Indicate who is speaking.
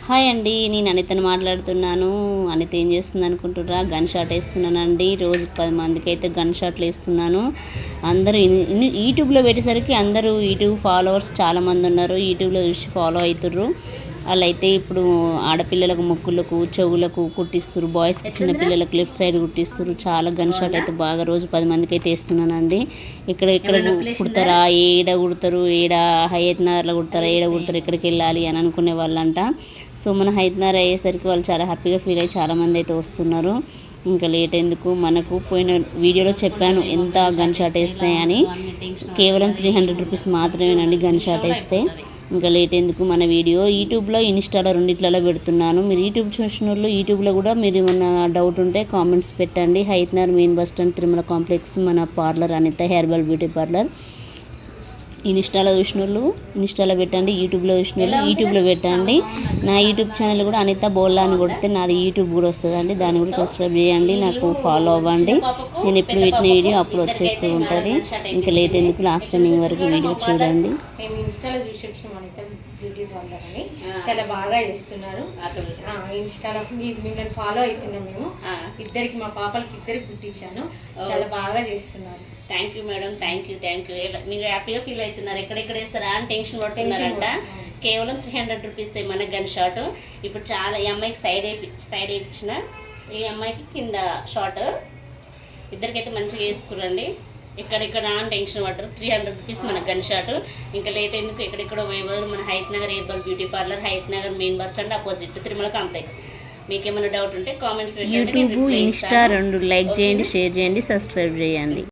Speaker 1: Hi అండి, నేను అనితను మాట్లాడుతున్నాను. అనిత ఏం చేస్తుంది అనుకుంటుర్రా? గన్ షాట్ వేస్తున్నానండి. రోజుకి 10 మందికి అయితే గన్ షాట్లు వేస్తున్నాను. అందరూ యూట్యూబ్లో పెట్టేసరికి అందరూ యూట్యూబ్ ఫాలోవర్స్ చాలామంది ఉన్నారు. యూట్యూబ్లో చూసి ఫాలో అవుతుర్రు. వాళ్ళైతే ఇప్పుడు ఆడపిల్లలకు ముక్కులకు చెవులకు కుట్టిస్తారు, బాయ్స్కి చిన్న పిల్లలకు లెఫ్ట్ సైడ్ కుట్టిస్తారు. చాలా గన్ షాట్ అయితే బాగా రోజు 10 మందికి అయితే వేస్తున్నానండి. ఇక్కడ కుడతారా, ఏడ కుడతారు, ఏడ హయత్నగర్లో కుడతారా, ఏడ కుడతారు, ఎక్కడికి వెళ్ళాలి అని అనుకునే వాళ్ళంట. సో మన హైదనగర్ అయ్యేసరికి వాళ్ళు చాలా హ్యాపీగా ఫీల్ అయ్యి చాలామంది అయితే వస్తున్నారు. ఇంకా లేట్ ఎందుకు, మనకు పోయిన వీడియోలో చెప్పాను ఎంత గన్ షాట్ వేస్తాయని. కేవలం 300 రూపీస్ మాత్రమేనండి గన్ షాట్ వేస్తే. ఇంకా లేట్ ఎందుకు, మన వీడియో యూట్యూబ్లో ఇన్స్టాలో రెండిట్లలో పెడుతున్నాను. మీరు యూట్యూబ్ చూసిన వాళ్ళు యూట్యూబ్లో కూడా మీరు ఏమన్నా డౌట్ ఉంటే కామెంట్స్ పెట్టండి. Haidanagar main bus stand Tirumala complex మన parlour Anitha herbal beauty parlour. ఇన్స్టాలో చూసిన వాళ్ళు ఇన్స్టాలో పెట్టండి, యూట్యూబ్లో చూసిన వాళ్ళు యూట్యూబ్లో పెట్టండి. నా యూట్యూబ్ ఛానల్ కూడా అనిత బోల్లా అని కొడితే నాది యూట్యూబ్ కూడా వస్తుందండి. దాన్ని కూడా సబ్స్క్రైబ్ చేయండి, నాకు ఫాలో అవ్వండి. నేను ఎప్పుడు పెట్టిన వీడియో అప్పుడు వచ్చేస్తూ ఉంటుంది. ఇంకా లేట్ ఎందుకు, లాస్ట్ టైం వరకు వీడియో చూడండి.
Speaker 2: మేము ఇన్స్టాలో చూసి వచ్చినాం అనిత బ్యూటీ పార్లర్ అని, చాలా బాగా చేస్తున్నారు. ఇన్స్టాలో మిమ్మల్ని ఫాలో అవుతున్నాం మేము. ఇద్దరికి మా పాపలకి ఇద్దరికి కుట్టించాను, చాలా బాగా చేస్తున్నారు.
Speaker 1: Thank you madam, thank you. మీరు హ్యాపీగా ఫీల్ అవుతున్నారు. ఎక్కడెక్కడ వేస్తారా అని టెన్షన్ పడుతున్నారంట. కేవలం 300 రూపీస్ మన గన్ షాట్. ఇప్పుడు చాలా ఈ అమ్మాయికి సైడ్ వేయించిన, ఈ అమ్మాయికి కింద షార్ట్, ఇద్దరికైతే మంచిగా వేసుకురండి. ఎక్కడెక్కడ అని టెన్షన్ పడ్డారు. 300 రూపీస్ మన గన్ షాట్. ఇంకా లేట్ ఎందుకు, ఎక్కడెక్కడో వేయబోదు. మన Hayathnagar herbal beauty parlour, Hayathnagar main bus stand opposite Tirumala complex. మీకేమైనా డౌట్ ఉంటే కామెంట్స్ పెట్టండి. యూట్యూబ్ ఇన్స్టా రెండు లైక్ చేయండి, షేర్ చేయండి, సబ్స్క్రైబ్ చేయండి.